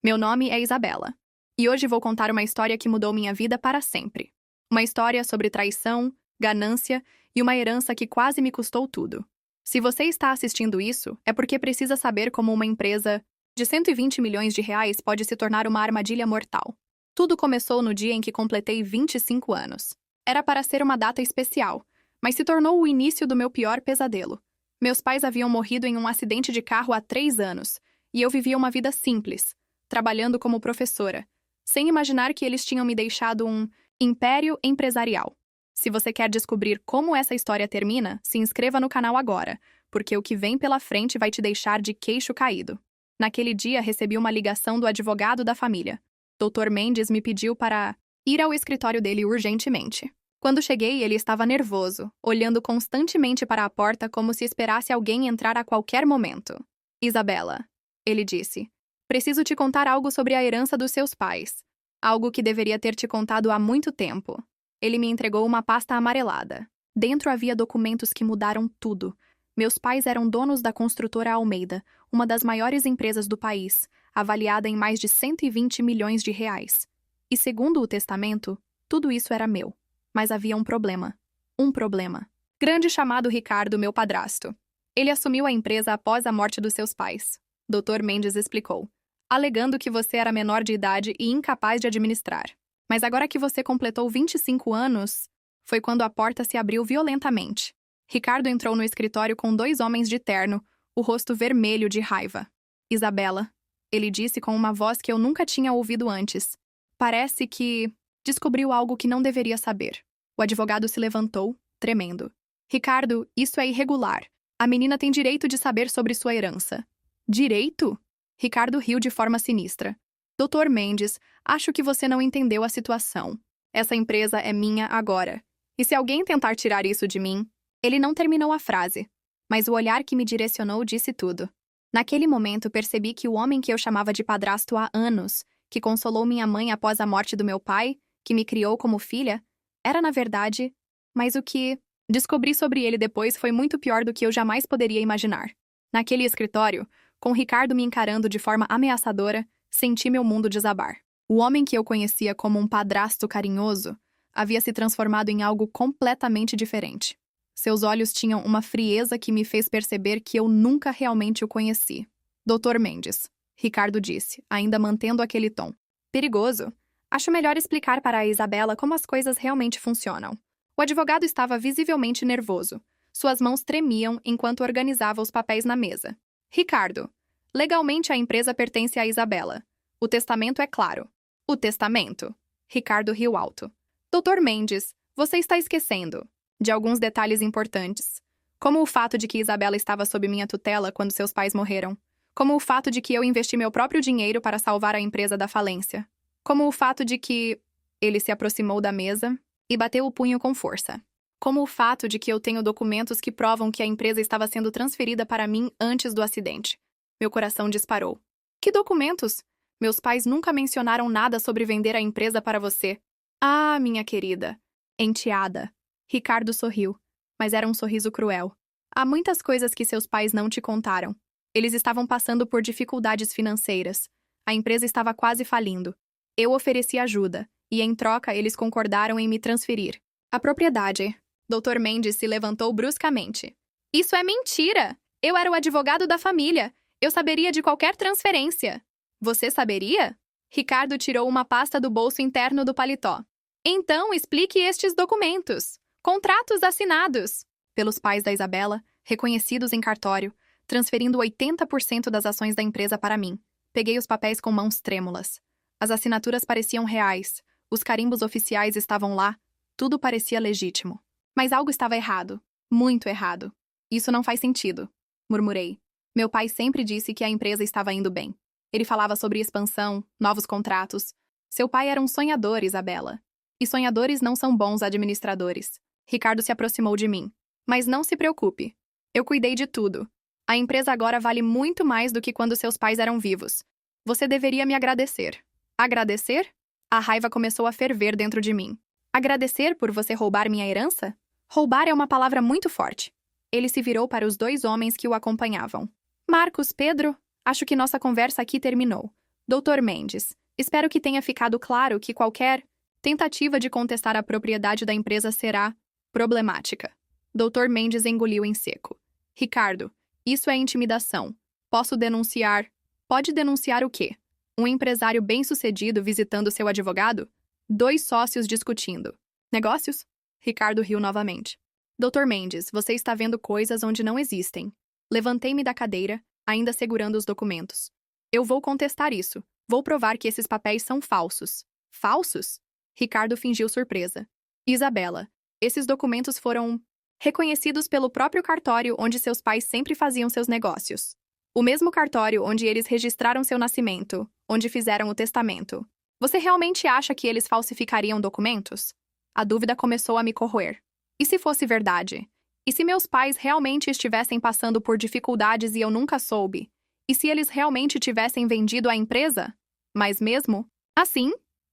Meu nome é Isabela. E hoje vou contar uma história que mudou minha vida para sempre. Uma história sobre traição, ganância e uma herança que quase me custou tudo. Se você está assistindo isso, é porque precisa saber como uma empresa de 120 milhões de reais pode se tornar uma armadilha mortal. Tudo começou no dia em que completei 25 anos. Era para ser uma data especial, mas se tornou o início do meu pior pesadelo. Meus pais haviam morrido em um acidente de carro há 3 anos, e eu vivia uma vida simples, trabalhando como professora, sem imaginar que eles tinham me deixado um império empresarial. Se você quer descobrir como essa história termina, se inscreva no canal agora, porque o que vem pela frente vai te deixar de queixo caído. Naquele dia, recebi uma ligação do advogado da família. Dr. Mendes me pediu para ir ao escritório dele urgentemente. Quando cheguei, ele estava nervoso, olhando constantemente para a porta como se esperasse alguém entrar a qualquer momento. Isabela, ele disse, preciso te contar algo sobre a herança dos seus pais. Algo que deveria ter te contado há muito tempo. Ele me entregou uma pasta amarelada. Dentro havia documentos que mudaram tudo. Meus pais eram donos da construtora Almeida, uma das maiores empresas do país, avaliada em mais de 120 milhões de reais. E segundo o testamento, tudo isso era meu. Mas havia um problema. Um problema. Grande chamado Ricardo, meu padrasto. Ele assumiu a empresa após a morte dos seus pais. Dr. Mendes explicou, alegando que você era menor de idade e incapaz de administrar. Mas agora que você completou 25 anos, foi quando a porta se abriu violentamente. Ricardo entrou no escritório com 2 homens de terno, o rosto vermelho de raiva. Isabela, ele disse com uma voz que eu nunca tinha ouvido antes. Parece que descobriu algo que não deveria saber. O advogado se levantou, tremendo. Ricardo, isso é irregular. A menina tem direito de saber sobre sua herança. Direito? Ricardo riu de forma sinistra. Dr. Mendes, acho que você não entendeu a situação. Essa empresa é minha agora. E se alguém tentar tirar isso de mim... Ele não terminou a frase, mas o olhar que me direcionou disse tudo. Naquele momento, percebi que o homem que eu chamava de padrasto há anos, que consolou minha mãe após a morte do meu pai, que me criou como filha, era na verdade... Mas o que descobri sobre ele depois foi muito pior do que eu jamais poderia imaginar. Naquele escritório, com Ricardo me encarando de forma ameaçadora, senti meu mundo desabar. O homem que eu conhecia como um padrasto carinhoso havia se transformado em algo completamente diferente. Seus olhos tinham uma frieza que me fez perceber que eu nunca realmente o conheci. Dr. Mendes, Ricardo disse, ainda mantendo aquele tom. Perigoso. Acho melhor explicar para a Isabela como as coisas realmente funcionam. O advogado estava visivelmente nervoso. Suas mãos tremiam enquanto organizava os papéis na mesa. Ricardo, legalmente a empresa pertence a Isabela. O testamento é claro. O testamento? Ricardo riu alto. Dr. Mendes, você está esquecendo de alguns detalhes importantes, como o fato de que Isabela estava sob minha tutela quando seus pais morreram, como o fato de que eu investi meu próprio dinheiro para salvar a empresa da falência, como o fato de que... Ele se aproximou da mesa e bateu o punho com força. Como o fato de que eu tenho documentos que provam que a empresa estava sendo transferida para mim antes do acidente. Meu coração disparou. Que documentos? Meus pais nunca mencionaram nada sobre vender a empresa para você. Ah, minha querida. Enteada. Ricardo sorriu, mas era um sorriso cruel. Há muitas coisas que seus pais não te contaram. Eles estavam passando por dificuldades financeiras. A empresa estava quase falindo. Eu ofereci ajuda, e em troca eles concordaram em me transferir. A propriedade. Dr. Mendes se levantou bruscamente. Isso é mentira! Eu era o advogado da família. Eu saberia de qualquer transferência. Você saberia? Ricardo tirou uma pasta do bolso interno do paletó. Então, explique estes documentos. Contratos assinados pelos pais da Isabela, reconhecidos em cartório, transferindo 80% das ações da empresa para mim. Peguei os papéis com mãos trêmulas. As assinaturas pareciam reais, os carimbos oficiais estavam lá, tudo parecia legítimo. Mas algo estava errado, muito errado. Isso não faz sentido, murmurei. Meu pai sempre disse que a empresa estava indo bem. Ele falava sobre expansão, novos contratos. Seu pai era um sonhador, Isabela. E sonhadores não são bons administradores. Ricardo se aproximou de mim. Mas não se preocupe. Eu cuidei de tudo. A empresa agora vale muito mais do que quando seus pais eram vivos. Você deveria me agradecer. Agradecer? A raiva começou a ferver dentro de mim. Agradecer por você roubar minha herança? Roubar é uma palavra muito forte. Ele se virou para os 2 homens que o acompanhavam. Marcos, Pedro, acho que nossa conversa aqui terminou. Dr. Mendes, espero que tenha ficado claro que qualquer tentativa de contestar a propriedade da empresa será problemática. Dr. Mendes engoliu em seco. Ricardo, isso é intimidação. Posso denunciar? Pode denunciar o quê? Um empresário bem-sucedido visitando seu advogado? Dois sócios discutindo. Negócios? Ricardo riu novamente. Dr. Mendes, você está vendo coisas onde não existem. Levantei-me da cadeira, ainda segurando os documentos. Eu vou contestar isso. Vou provar que esses papéis são falsos. Falsos? Ricardo fingiu surpresa. Isabela, esses documentos foram reconhecidos pelo próprio cartório onde seus pais sempre faziam seus negócios. O mesmo cartório onde eles registraram seu nascimento, onde fizeram o testamento. Você realmente acha que eles falsificariam documentos? A dúvida começou a me corroer. E se fosse verdade? E se meus pais realmente estivessem passando por dificuldades e eu nunca soube? E se eles realmente tivessem vendido a empresa? Mas mesmo assim,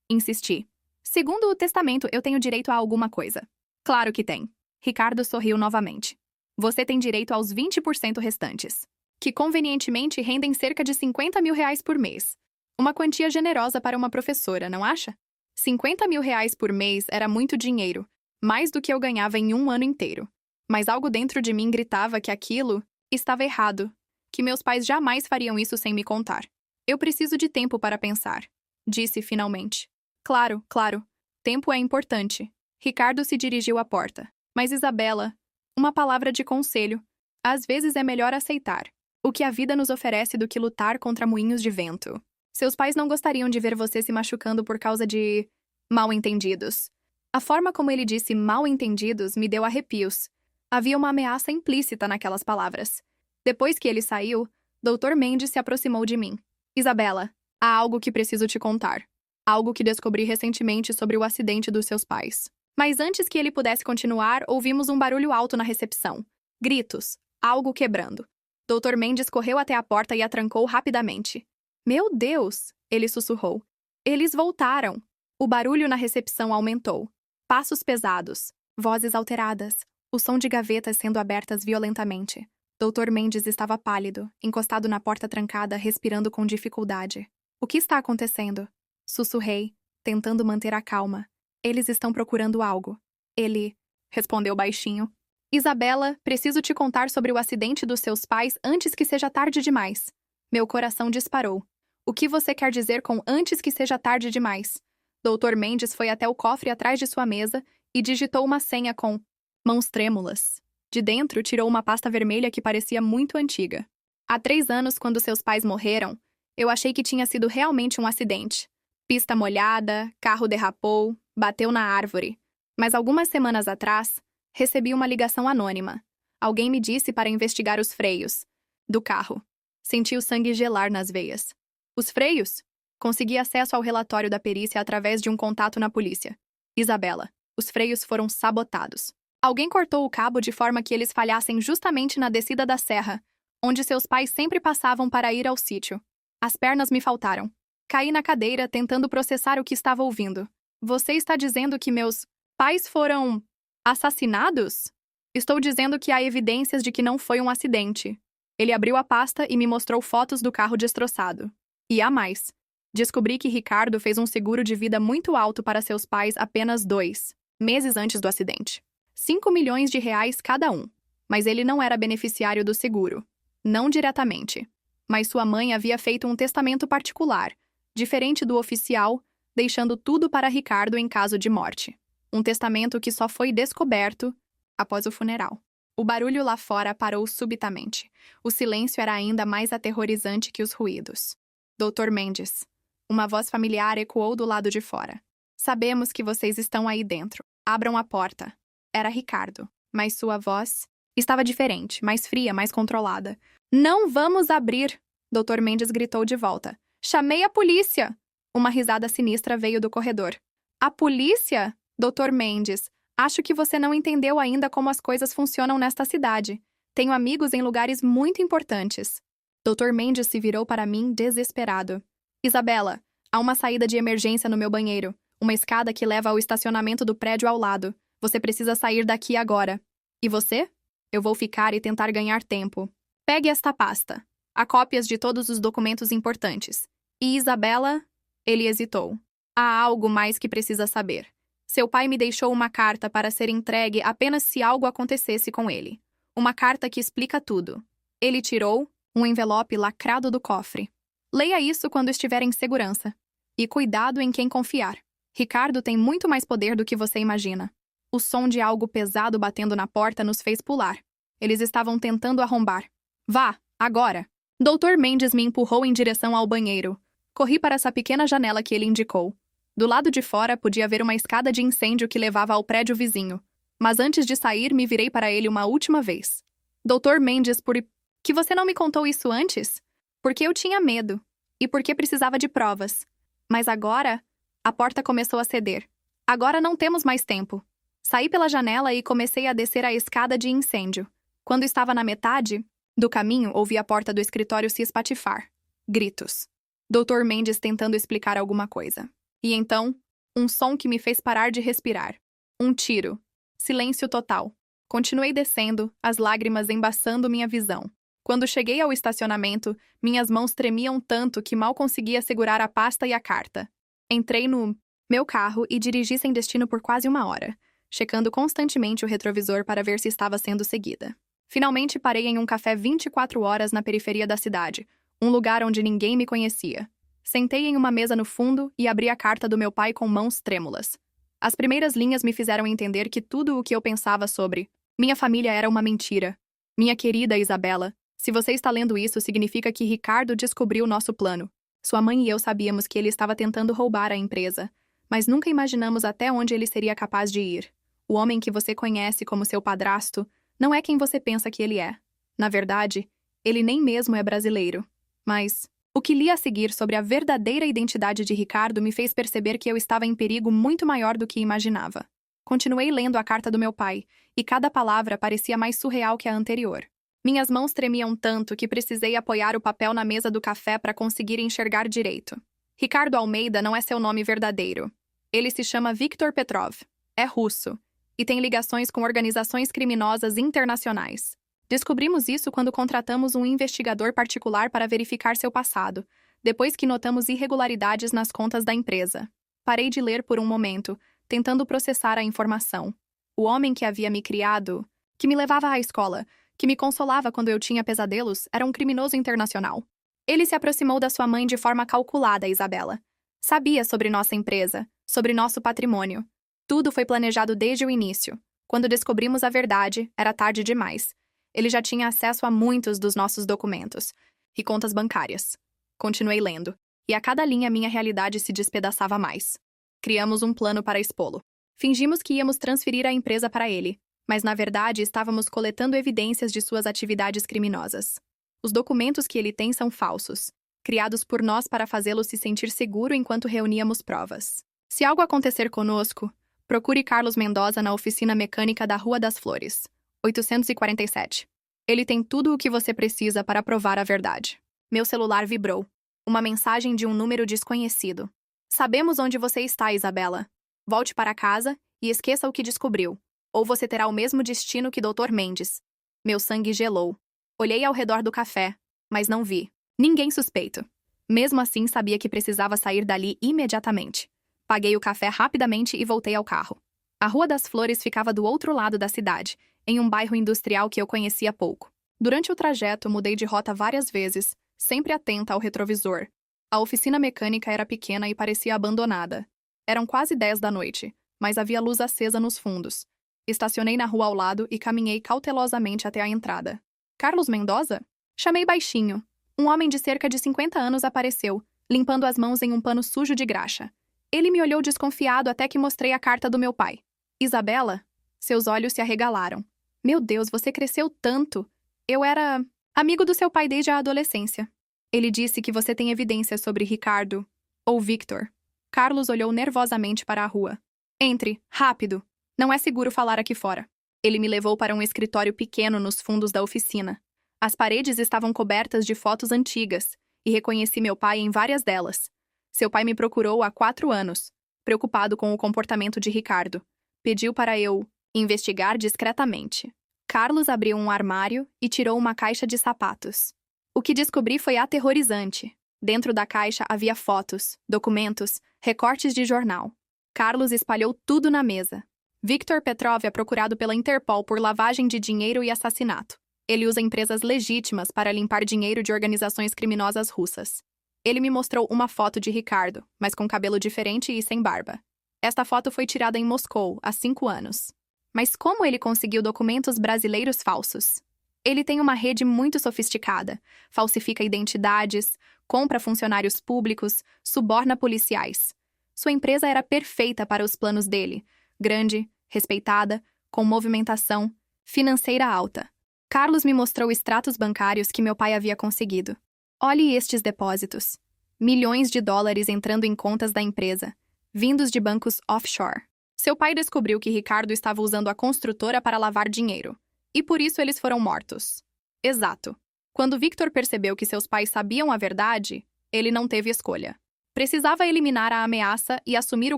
insisti. Segundo o testamento, eu tenho direito a alguma coisa. Claro que tem. Ricardo sorriu novamente. Você tem direito aos 20% restantes, que convenientemente rendem cerca de 50 mil reais por mês. Uma quantia generosa para uma professora, não acha? 50 mil reais por mês era muito dinheiro, mais do que eu ganhava em um ano inteiro. Mas algo dentro de mim gritava que aquilo estava errado, que meus pais jamais fariam isso sem me contar. Eu preciso de tempo para pensar, disse finalmente. Claro, claro. Tempo é importante. Ricardo se dirigiu à porta. Mas Isabela, uma palavra de conselho. Às vezes é melhor aceitar o que a vida nos oferece do que lutar contra moinhos de vento. Seus pais não gostariam de ver você se machucando por causa de mal-entendidos. A forma como ele disse mal-entendidos me deu arrepios. Havia uma ameaça implícita naquelas palavras. Depois que ele saiu, Dr. Mendes se aproximou de mim. Isabela, há algo que preciso te contar. Algo que descobri recentemente sobre o acidente dos seus pais. Mas antes que ele pudesse continuar, ouvimos um barulho alto na recepção. Gritos. Algo quebrando. Dr. Mendes correu até a porta e a trancou rapidamente. Meu Deus! Ele sussurrou. Eles voltaram. O barulho na recepção aumentou. Passos pesados. Vozes alteradas. O som de gavetas sendo abertas violentamente. Dr. Mendes estava pálido, encostado na porta trancada, respirando com dificuldade. O que está acontecendo? Sussurrei, tentando manter a calma. Eles estão procurando algo. Ele respondeu baixinho. Isabela, preciso te contar sobre o acidente dos seus pais antes que seja tarde demais. Meu coração disparou. O que você quer dizer com antes que seja tarde demais? Dr. Mendes foi até o cofre atrás de sua mesa e digitou uma senha com mãos trêmulas. De dentro, tirou uma pasta vermelha que parecia muito antiga. Há 3 anos, quando seus pais morreram, eu achei que tinha sido realmente um acidente. Pista molhada, carro derrapou, bateu na árvore. Mas algumas semanas atrás, recebi uma ligação anônima. Alguém me disse para investigar os freios do carro. Senti o sangue gelar nas veias. Os freios? Consegui acesso ao relatório da perícia através de um contato na polícia. Isabela, os freios foram sabotados. Alguém cortou o cabo de forma que eles falhassem justamente na descida da serra, onde seus pais sempre passavam para ir ao sítio. As pernas me faltaram. Caí na cadeira, tentando processar o que estava ouvindo. Você está dizendo que meus pais foram assassinados? Estou dizendo que há evidências de que não foi um acidente. Ele abriu a pasta e me mostrou fotos do carro destroçado. E há mais. Descobri que Ricardo fez um seguro de vida muito alto para seus pais apenas 2 meses antes do acidente. 5 milhões de reais cada um. Mas ele não era beneficiário do seguro. Não diretamente. Mas sua mãe havia feito um testamento particular, diferente do oficial, deixando tudo para Ricardo em caso de morte. Um testamento que só foi descoberto após o funeral. O barulho lá fora parou subitamente. O silêncio era ainda mais aterrorizante que os ruídos. Dr. Mendes. Uma voz familiar ecoou do lado de fora. Sabemos que vocês estão aí dentro. Abram a porta. Era Ricardo, mas sua voz estava diferente, mais fria, mais controlada. Não vamos abrir! Dr. Mendes gritou de volta. Chamei a polícia! Uma risada sinistra veio do corredor. A polícia? Dr. Mendes, acho que você não entendeu ainda como as coisas funcionam nesta cidade. Tenho amigos em lugares muito importantes. Dr. Mendes se virou para mim desesperado. Isabela, há uma saída de emergência no meu banheiro. Uma escada que leva ao estacionamento do prédio ao lado. Você precisa sair daqui agora. E você? Eu vou ficar e tentar ganhar tempo. Pegue esta pasta. Há cópias de todos os documentos importantes. E Isabela? Ele hesitou. Há algo mais que precisa saber. Seu pai me deixou uma carta para ser entregue apenas se algo acontecesse com ele. Uma carta que explica tudo. Ele tirou um envelope lacrado do cofre. Leia isso quando estiver em segurança. E cuidado em quem confiar. Ricardo tem muito mais poder do que você imagina. O som de algo pesado batendo na porta nos fez pular. Eles estavam tentando arrombar. Vá, agora! Dr. Mendes me empurrou em direção ao banheiro. Corri para essa pequena janela que ele indicou. Do lado de fora podia ver uma escada de incêndio que levava ao prédio vizinho. Mas antes de sair, me virei para ele uma última vez. Dr. Mendes, por que você não me contou isso antes? Porque eu tinha medo. E porque precisava de provas. Mas agora, a porta começou a ceder. Agora não temos mais tempo. Saí pela janela e comecei a descer a escada de incêndio. Quando estava na metade do caminho, ouvi a porta do escritório se espatifar. Gritos. Dr. Mendes tentando explicar alguma coisa. E então, um som que me fez parar de respirar. Um tiro. Silêncio total. Continuei descendo, as lágrimas embaçando minha visão. Quando cheguei ao estacionamento, minhas mãos tremiam tanto que mal conseguia segurar a pasta e a carta. Entrei no meu carro e dirigi sem destino por quase 1 hora, checando constantemente o retrovisor para ver se estava sendo seguida. Finalmente parei em um café 24 horas na periferia da cidade, um lugar onde ninguém me conhecia. Sentei em uma mesa no fundo e abri a carta do meu pai com mãos trêmulas. As primeiras linhas me fizeram entender que tudo o que eu pensava sobre minha família era uma mentira. Minha querida Isabela, se você está lendo isso, significa que Ricardo descobriu nosso plano. Sua mãe e eu sabíamos que ele estava tentando roubar a empresa, mas nunca imaginamos até onde ele seria capaz de ir. O homem que você conhece como seu padrasto não é quem você pensa que ele é. Na verdade, ele nem mesmo é brasileiro. Mas o que li a seguir sobre a verdadeira identidade de Ricardo me fez perceber que eu estava em perigo muito maior do que imaginava. Continuei lendo a carta do meu pai, e cada palavra parecia mais surreal que a anterior. Minhas mãos tremiam tanto que precisei apoiar o papel na mesa do café para conseguir enxergar direito. Ricardo Almeida não é seu nome verdadeiro. Ele se chama Viktor Petrov. É russo. E tem ligações com organizações criminosas internacionais. Descobrimos isso quando contratamos um investigador particular para verificar seu passado, depois que notamos irregularidades nas contas da empresa. Parei de ler por um momento, tentando processar a informação. O homem que havia me criado, que me levava à escola, que me consolava quando eu tinha pesadelos, era um criminoso internacional. Ele se aproximou da sua mãe de forma calculada, Isabela. Sabia sobre nossa empresa, sobre nosso patrimônio. Tudo foi planejado desde o início. Quando descobrimos a verdade, era tarde demais. Ele já tinha acesso a muitos dos nossos documentos e contas bancárias. Continuei lendo, e a cada linha minha realidade se despedaçava mais. Criamos um plano para expô-lo. Fingimos que íamos transferir a empresa para ele, mas na verdade estávamos coletando evidências de suas atividades criminosas. Os documentos que ele tem são falsos, criados por nós para fazê-lo se sentir seguro enquanto reuníamos provas. Se algo acontecer conosco, procure Carlos Mendoza na oficina mecânica da Rua das Flores, 847. Ele tem tudo o que você precisa para provar a verdade. Meu celular vibrou. Uma mensagem de um número desconhecido. Sabemos onde você está, Isabela. Volte para casa e esqueça o que descobriu. Ou você terá o mesmo destino que Dr. Mendes. Meu sangue gelou. Olhei ao redor do café, mas não vi ninguém suspeito. Mesmo assim, sabia que precisava sair dali imediatamente. Paguei o café rapidamente e voltei ao carro. A Rua das Flores ficava do outro lado da cidade, em um bairro industrial que eu conhecia pouco. Durante o trajeto, mudei de rota várias vezes, sempre atenta ao retrovisor. A oficina mecânica era pequena e parecia abandonada. Eram quase 10 da noite, mas havia luz acesa nos fundos. Estacionei na rua ao lado e caminhei cautelosamente até a entrada. Carlos Mendoza? Chamei baixinho. Um homem de cerca de 50 anos apareceu, limpando as mãos em um pano sujo de graxa. Ele me olhou desconfiado até que mostrei a carta do meu pai. Isabela? Seus olhos se arregalaram. Meu Deus, você cresceu tanto. Eu era amigo do seu pai desde a adolescência. Ele disse que você tem evidências sobre Ricardo, ou Victor. Carlos olhou nervosamente para a rua. Entre, rápido. Não é seguro falar aqui fora. Ele me levou para um escritório pequeno nos fundos da oficina. As paredes estavam cobertas de fotos antigas, e reconheci meu pai em várias delas. Seu pai me procurou há 4 anos, preocupado com o comportamento de Ricardo. Pediu para eu investigar discretamente. Carlos abriu um armário e tirou uma caixa de sapatos. O que descobri foi aterrorizante. Dentro da caixa havia fotos, documentos, recortes de jornal. Carlos espalhou tudo na mesa. Viktor Petrov é procurado pela Interpol por lavagem de dinheiro e assassinato. Ele usa empresas legítimas para limpar dinheiro de organizações criminosas russas. Ele me mostrou uma foto de Ricardo, mas com cabelo diferente e sem barba. Esta foto foi tirada em Moscou, há 5 anos. Mas como ele conseguiu documentos brasileiros falsos? Ele tem uma rede muito sofisticada, falsifica identidades, compra funcionários públicos, suborna policiais. Sua empresa era perfeita para os planos dele, grande, respeitada, com movimentação, financeira alta. Carlos me mostrou extratos bancários que meu pai havia conseguido. Olhe estes depósitos. Milhões de dólares entrando em contas da empresa, vindos de bancos offshore. Seu pai descobriu que Ricardo estava usando a construtora para lavar dinheiro. E por isso eles foram mortos. Exato. Quando Viktor percebeu que seus pais sabiam a verdade, ele não teve escolha. Precisava eliminar a ameaça e assumir o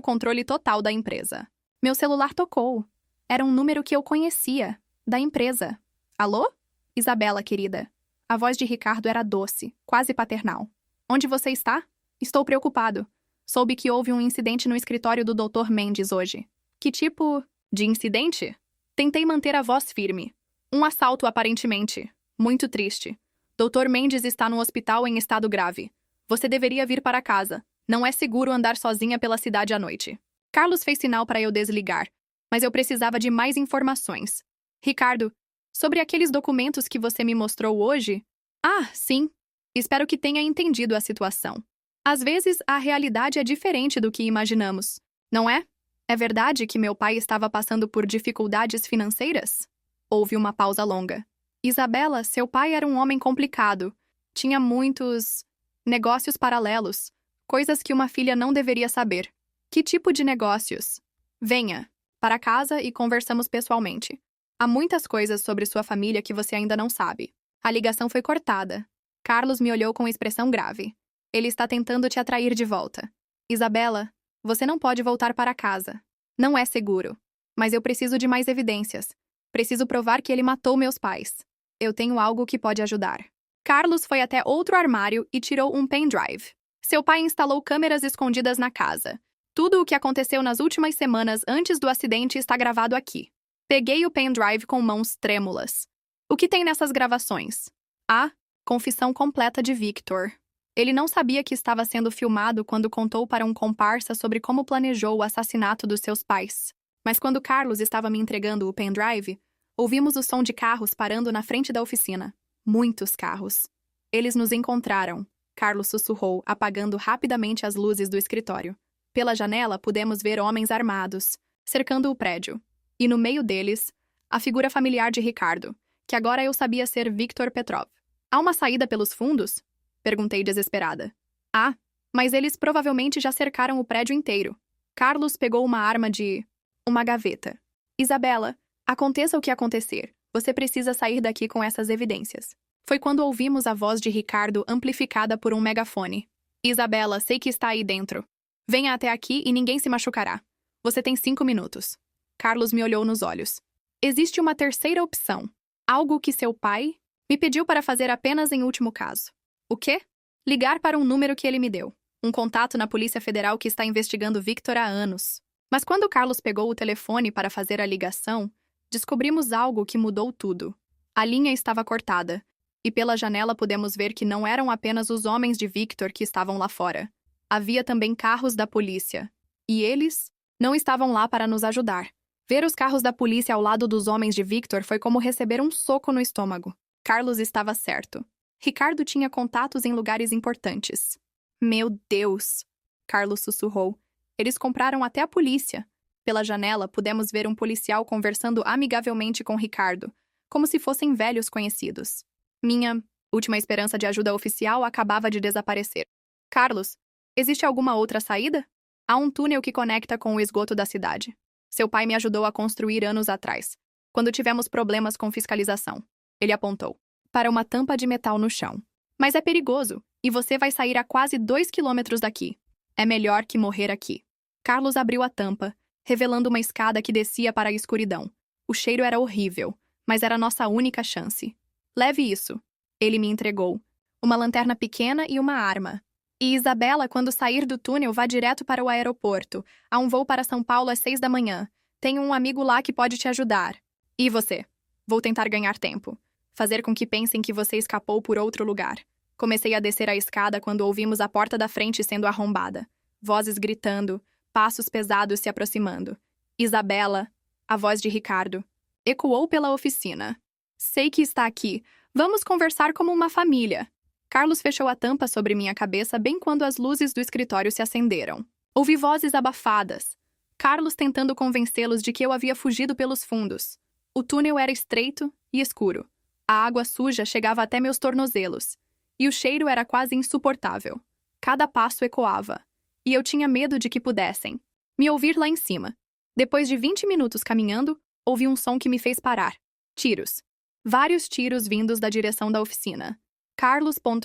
controle total da empresa. Meu celular tocou. Era um número que eu conhecia, da empresa. Alô? Isabela, querida. A voz de Ricardo era doce, quase paternal. Onde você está? Estou preocupado. Soube que houve um incidente no escritório do Dr. Mendes hoje. Que tipo de incidente? Tentei manter a voz firme. Um assalto, aparentemente. Muito triste. Dr. Mendes está no hospital em estado grave. Você deveria vir para casa. Não é seguro andar sozinha pela cidade à noite. Carlos fez sinal para eu desligar, mas eu precisava de mais informações. Ricardo, sobre aqueles documentos que você me mostrou hoje? Ah, sim. Espero que tenha entendido a situação. Às vezes, a realidade é diferente do que imaginamos, não é? É verdade que meu pai estava passando por dificuldades financeiras? Houve uma pausa longa. Isabela, seu pai era um homem complicado. Tinha muitos negócios paralelos, coisas que uma filha não deveria saber. Que tipo de negócios? Venha para casa e conversamos pessoalmente. Há muitas coisas sobre sua família que você ainda não sabe. A ligação foi cortada. Carlos me olhou com expressão grave. Ele está tentando te atrair de volta. Isabela, você não pode voltar para casa. Não é seguro. Mas eu preciso de mais evidências. Preciso provar que ele matou meus pais. Eu tenho algo que pode ajudar. Carlos foi até outro armário e tirou um pendrive. Seu pai instalou câmeras escondidas na casa. Tudo o que aconteceu nas últimas semanas antes do acidente está gravado aqui. Peguei o pendrive com mãos trêmulas. O que tem nessas gravações? A confissão completa de Viktor. Ele não sabia que estava sendo filmado quando contou para um comparsa sobre como planejou o assassinato dos seus pais. Mas quando Carlos estava me entregando o pendrive, ouvimos o som de carros parando na frente da oficina. Muitos carros. Eles nos encontraram, Carlos sussurrou, apagando rapidamente as luzes do escritório. Pela janela, pudemos ver homens armados, cercando o prédio. E no meio deles, a figura familiar de Ricardo, que agora eu sabia ser Viktor Petrov. Há uma saída pelos fundos? Perguntei desesperada. Ah, mas eles provavelmente já cercaram o prédio inteiro. Carlos pegou uma arma de uma gaveta. Isabela, aconteça o que acontecer, você precisa sair daqui com essas evidências. Foi quando ouvimos a voz de Ricardo amplificada por um megafone. Isabela, sei que está aí dentro. Venha até aqui e ninguém se machucará. Você tem 5 minutos. Carlos me olhou nos olhos. Existe uma terceira opção. Algo que seu pai me pediu para fazer apenas em último caso. O quê? Ligar para um número que ele me deu. Um contato na Polícia Federal que está investigando Viktor há anos. Mas quando Carlos pegou o telefone para fazer a ligação, descobrimos algo que mudou tudo. A linha estava cortada, e pela janela pudemos ver que não eram apenas os homens de Viktor que estavam lá fora. Havia também carros da polícia. E eles não estavam lá para nos ajudar. Ver os carros da polícia ao lado dos homens de Viktor foi como receber um soco no estômago. Carlos estava certo. Ricardo tinha contatos em lugares importantes. Meu Deus! Carlos sussurrou. Eles compraram até a polícia. Pela janela, pudemos ver um policial conversando amigavelmente com Ricardo, como se fossem velhos conhecidos. Minha última esperança de ajuda oficial acabava de desaparecer. Carlos, existe alguma outra saída? Há um túnel que conecta com o esgoto da cidade. Seu pai me ajudou a construir anos atrás, quando tivemos problemas com fiscalização. Ele apontou para uma tampa de metal no chão. Mas é perigoso, e você vai sair a quase 2 quilômetros daqui. É melhor que morrer aqui. Carlos abriu a tampa, revelando uma escada que descia para a escuridão. O cheiro era horrível, mas era nossa única chance. Leve isso. Ele me entregou. Uma lanterna pequena e uma arma. E Isabela, quando sair do túnel, vá direto para o aeroporto. Há um voo para São Paulo às 6 da manhã. Tenho um amigo lá que pode te ajudar. E você? Vou tentar ganhar tempo. Fazer com que pensem que você escapou por outro lugar. Comecei a descer a escada quando ouvimos a porta da frente sendo arrombada. Vozes gritando, passos pesados se aproximando. Isabela, a voz de Ricardo, ecoou pela oficina. Sei que está aqui. Vamos conversar como uma família. Carlos fechou a tampa sobre minha cabeça bem quando as luzes do escritório se acenderam. Ouvi vozes abafadas. Carlos tentando convencê-los de que eu havia fugido pelos fundos. O túnel era estreito e escuro. A água suja chegava até meus tornozelos. E o cheiro era quase insuportável. Cada passo ecoava. E eu tinha medo de que pudessem me ouvir lá em cima. Depois de 20 minutos caminhando, ouvi um som que me fez parar. Tiros. Vários tiros vindos da direção da oficina.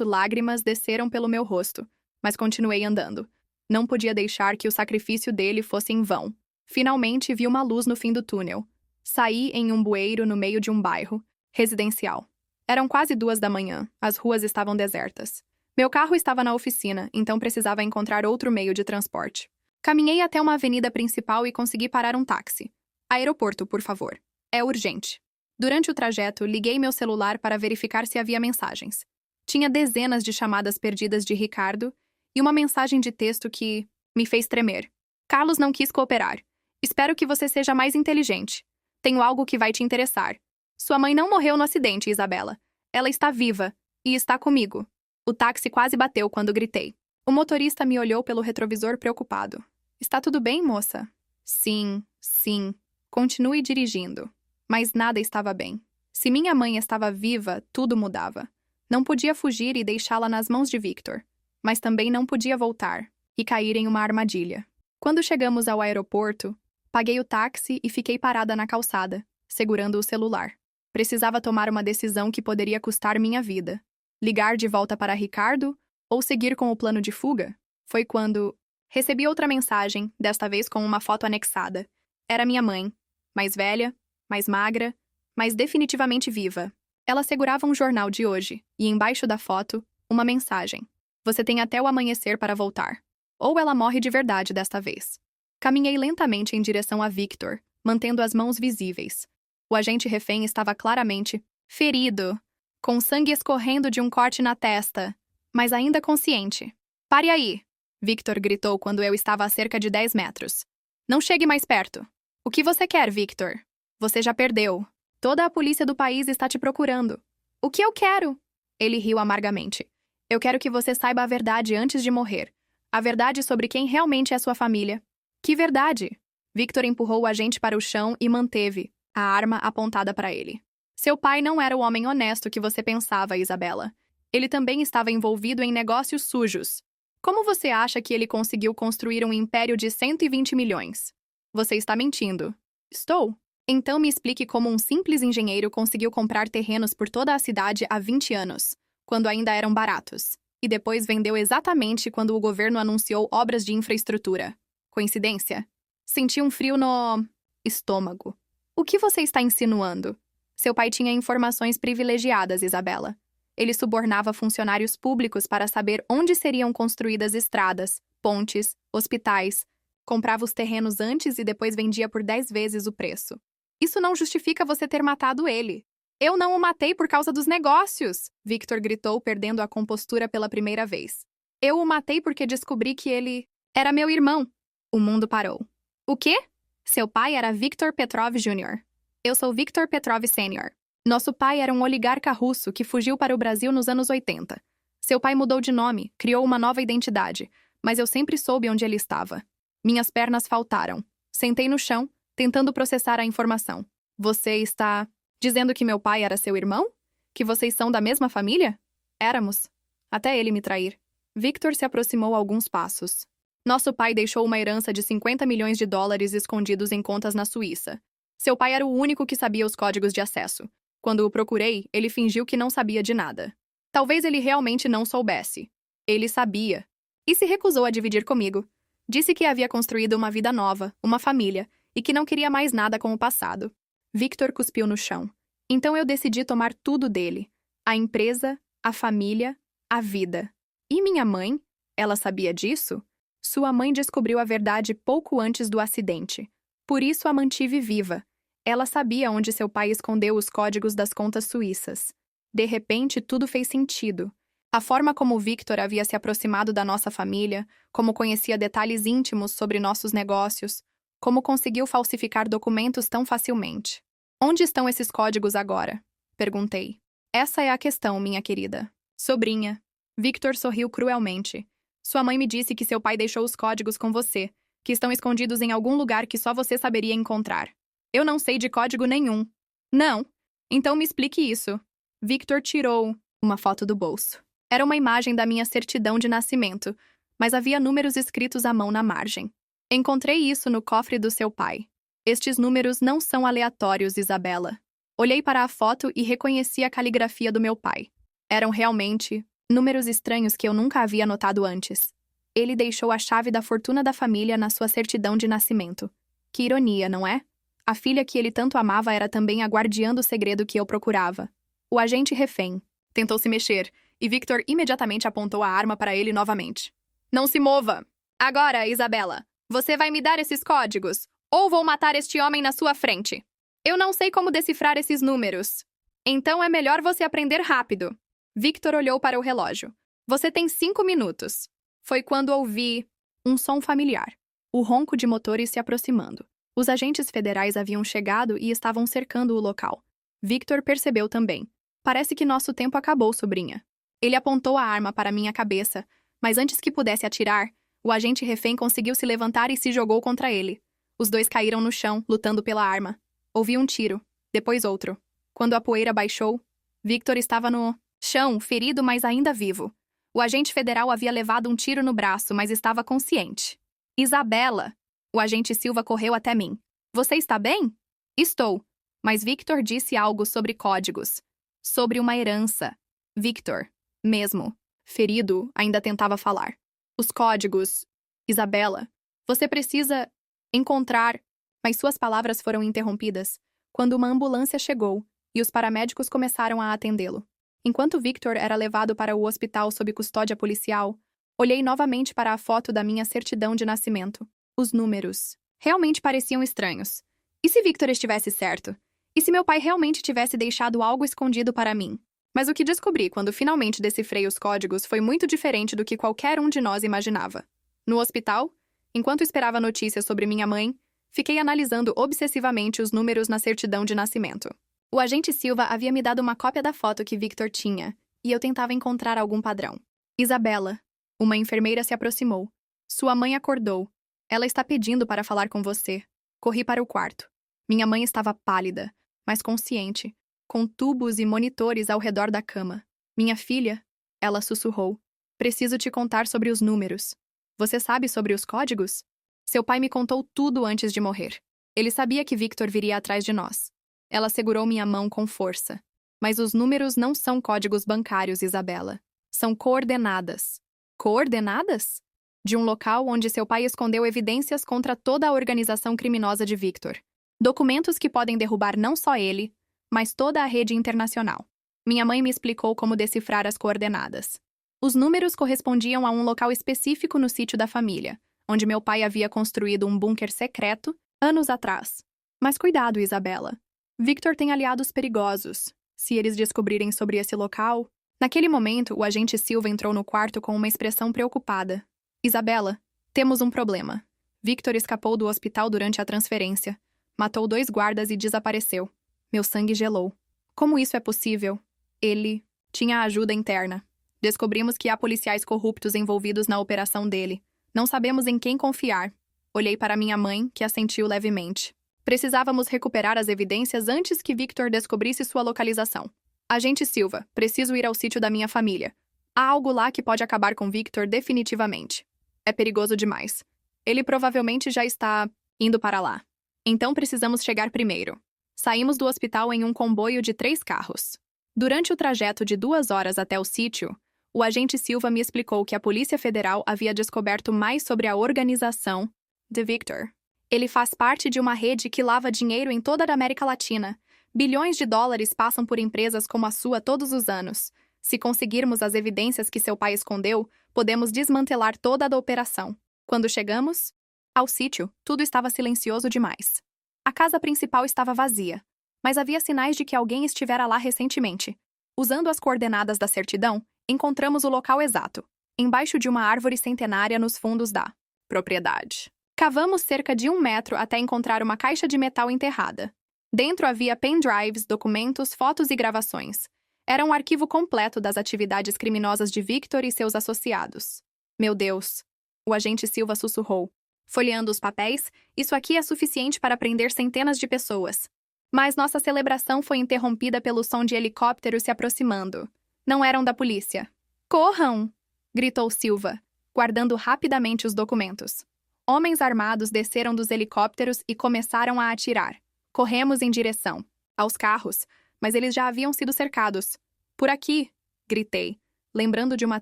Lágrimas desceram pelo meu rosto, mas continuei andando. Não podia deixar que o sacrifício dele fosse em vão. Finalmente vi uma luz no fim do túnel. Saí em um bueiro no meio de um bairro residencial. Eram quase 2 da manhã, as ruas estavam desertas. Meu carro estava na oficina, então precisava encontrar outro meio de transporte. Caminhei até uma avenida principal e consegui parar um táxi. Aeroporto, por favor. É urgente. Durante o trajeto, liguei meu celular para verificar se havia mensagens. Tinha dezenas de chamadas perdidas de Ricardo e uma mensagem de texto que me fez tremer. Carlos não quis cooperar. Espero que você seja mais inteligente. Tenho algo que vai te interessar. Sua mãe não morreu no acidente, Isabela. Ela está viva e está comigo. O táxi quase bateu quando gritei. O motorista me olhou pelo retrovisor preocupado. Está tudo bem, moça? Sim, sim. Continue dirigindo. Mas nada estava bem. Se minha mãe estava viva, tudo mudava. Não podia fugir e deixá-la nas mãos de Victor. Mas também não podia voltar e cair em uma armadilha. Quando chegamos ao aeroporto, paguei o táxi e fiquei parada na calçada, segurando o celular. Precisava tomar uma decisão que poderia custar minha vida. Ligar de volta para Ricardo ou seguir com o plano de fuga? Foi quando recebi outra mensagem, desta vez com uma foto anexada. Era minha mãe, mais velha, mais magra, mas definitivamente viva. Ela segurava um jornal de hoje e embaixo da foto, uma mensagem. Você tem até o amanhecer para voltar. Ou ela morre de verdade desta vez. Caminhei lentamente em direção a Victor, mantendo as mãos visíveis. O agente refém estava claramente ferido, com sangue escorrendo de um corte na testa, mas ainda consciente. Pare aí! Victor gritou quando eu estava a cerca de 10 metros. Não chegue mais perto. O que você quer, Victor? Você já perdeu. Toda a polícia do país está te procurando. O que eu quero? Ele riu amargamente. Eu quero que você saiba a verdade antes de morrer. A verdade sobre quem realmente é sua família. Que verdade? Victor empurrou o agente para o chão e manteve a arma apontada para ele. Seu pai não era o homem honesto que você pensava, Isabela. Ele também estava envolvido em negócios sujos. Como você acha que ele conseguiu construir um império de 120 milhões? Você está mentindo. Estou? Então me explique como um simples engenheiro conseguiu comprar terrenos por toda a cidade há 20 anos, quando ainda eram baratos, e depois vendeu exatamente quando o governo anunciou obras de infraestrutura. Coincidência? Senti um frio no estômago. O que você está insinuando? Seu pai tinha informações privilegiadas, Isabela. Ele subornava funcionários públicos para saber onde seriam construídas estradas, pontes, hospitais. Comprava os terrenos antes e depois vendia por 10 vezes o preço. Isso não justifica você ter matado ele. Eu não o matei por causa dos negócios! Victor gritou, perdendo a compostura pela primeira vez. Eu o matei porque descobri que ele era meu irmão. O mundo parou. O quê? Seu pai era Victor Petrov Jr. Eu sou Victor Petrov Sr. Nosso pai era um oligarca russo que fugiu para o Brasil nos anos 80. Seu pai mudou de nome, criou uma nova identidade, mas eu sempre soube onde ele estava. Minhas pernas faltaram. Sentei no chão, tentando processar a informação. Você está dizendo que meu pai era seu irmão? Que vocês são da mesma família? Éramos. Até ele me trair. Victor se aproximou alguns passos. Nosso pai deixou uma herança de 50 milhões de dólares escondidos em contas na Suíça. Seu pai era o único que sabia os códigos de acesso. Quando o procurei, ele fingiu que não sabia de nada. Talvez ele realmente não soubesse. Ele sabia. E se recusou a dividir comigo. Disse que havia construído uma vida nova, uma família, e que não queria mais nada com o passado. Victor cuspiu no chão. Então eu decidi tomar tudo dele. A empresa, a família, a vida. E minha mãe? Ela sabia disso? Sua mãe descobriu a verdade pouco antes do acidente. Por isso a mantive viva. Ela sabia onde seu pai escondeu os códigos das contas suíças. De repente, tudo fez sentido. A forma como Victor havia se aproximado da nossa família, como conhecia detalhes íntimos sobre nossos negócios, como conseguiu falsificar documentos tão facilmente. Onde estão esses códigos agora? Perguntei. Essa é a questão, minha querida. Sobrinha. Victor sorriu cruelmente. Sua mãe me disse que seu pai deixou os códigos com você, que estão escondidos em algum lugar que só você saberia encontrar. Eu não sei de código nenhum. Não? Então me explique isso. Victor tirou uma foto do bolso. Era uma imagem da minha certidão de nascimento, mas havia números escritos à mão na margem. Encontrei isso no cofre do seu pai. Estes números não são aleatórios, Isabela. Olhei para a foto e reconheci a caligrafia do meu pai. Eram realmente números estranhos que eu nunca havia notado antes. Ele deixou a chave da fortuna da família na sua certidão de nascimento. Que ironia, não é? A filha que ele tanto amava era também a guardiã do segredo que eu procurava. O agente refém tentou se mexer, e Victor imediatamente apontou a arma para ele novamente. Não se mova! Agora, Isabela, você vai me dar esses códigos, ou vou matar este homem na sua frente. Eu não sei como decifrar esses números. Então é melhor você aprender rápido. Victor olhou para o relógio. Você tem 5 minutos. Foi quando ouvi um som familiar. O ronco de motores se aproximando. Os agentes federais haviam chegado e estavam cercando o local. Victor percebeu também. Parece que nosso tempo acabou, sobrinha. Ele apontou a arma para minha cabeça, mas antes que pudesse atirar, o agente refém conseguiu se levantar e se jogou contra ele. Os dois caíram no chão, lutando pela arma. Ouvi um tiro, depois outro. Quando a poeira baixou, Victor estava no chão, ferido, mas ainda vivo. O agente federal havia levado um tiro no braço, mas estava consciente. Isabela! O agente Silva correu até mim. Você está bem? Estou. Mas Victor disse algo sobre códigos. Sobre uma herança. Victor, mesmo ferido, ainda tentava falar. Os códigos. Isabela, você precisa encontrar. Mas suas palavras foram interrompidas quando uma ambulância chegou e os paramédicos começaram a atendê-lo. Enquanto Victor era levado para o hospital sob custódia policial, olhei novamente para a foto da minha certidão de nascimento. Os números realmente pareciam estranhos. E se Victor estivesse certo? E se meu pai realmente tivesse deixado algo escondido para mim? Mas o que descobri quando finalmente decifrei os códigos foi muito diferente do que qualquer um de nós imaginava. No hospital, enquanto esperava notícias sobre minha mãe, fiquei analisando obsessivamente os números na certidão de nascimento. O agente Silva havia me dado uma cópia da foto que Victor tinha, e eu tentava encontrar algum padrão. Isabela. Uma enfermeira se aproximou. Sua mãe acordou. Ela está pedindo para falar com você. Corri para o quarto. Minha mãe estava pálida, mas consciente, com tubos e monitores ao redor da cama. Minha filha, ela sussurrou. Preciso te contar sobre os números. Você sabe sobre os códigos? Seu pai me contou tudo antes de morrer. Ele sabia que Victor viria atrás de nós. Ela segurou minha mão com força. Mas os números não são códigos bancários, Isabela. São coordenadas. Coordenadas? De um local onde seu pai escondeu evidências contra toda a organização criminosa de Victor. Documentos que podem derrubar não só ele, mas toda a rede internacional. Minha mãe me explicou como decifrar as coordenadas. Os números correspondiam a um local específico no sítio da família, onde meu pai havia construído um bunker secreto anos atrás. Mas cuidado, Isabela. Victor tem aliados perigosos. Se eles descobrirem sobre esse local... Naquele momento, o agente Silva entrou no quarto com uma expressão preocupada. Isabela, temos um problema. Victor escapou do hospital durante a transferência. Matou 2 guardas e desapareceu. Meu sangue gelou. Como isso é possível? Ele tinha ajuda interna. Descobrimos que há policiais corruptos envolvidos na operação dele. Não sabemos em quem confiar. Olhei para minha mãe, que assentiu levemente. Precisávamos recuperar as evidências antes que Victor descobrisse sua localização. Agente Silva, preciso ir ao sítio da minha família. Há algo lá que pode acabar com Victor definitivamente. É perigoso demais. Ele provavelmente já está indo para lá. Então precisamos chegar primeiro. Saímos do hospital em um comboio de 3 carros. Durante o trajeto de 2 horas até o sítio, o agente Silva me explicou que a Polícia Federal havia descoberto mais sobre a organização de Victor. Ele faz parte de uma rede que lava dinheiro em toda a América Latina. Bilhões de dólares passam por empresas como a sua todos os anos. Se conseguirmos as evidências que seu pai escondeu, podemos desmantelar toda a operação. Quando chegamos ao sítio, tudo estava silencioso demais. A casa principal estava vazia, mas havia sinais de que alguém estivera lá recentemente. Usando as coordenadas da certidão, encontramos o local exato, embaixo de uma árvore centenária nos fundos da propriedade. Cavamos cerca de 1 metro até encontrar uma caixa de metal enterrada. Dentro havia pendrives, documentos, fotos e gravações. Era um arquivo completo das atividades criminosas de Victor e seus associados. Meu Deus! O agente Silva sussurrou. Folheando os papéis, isso aqui é suficiente para prender centenas de pessoas. Mas nossa celebração foi interrompida pelo som de helicópteros se aproximando. Não eram da polícia. Corram! Gritou Silva, guardando rapidamente os documentos. Homens armados desceram dos helicópteros e começaram a atirar. Corremos em direção aos carros, mas eles já haviam sido cercados. Por aqui! Gritei, lembrando de uma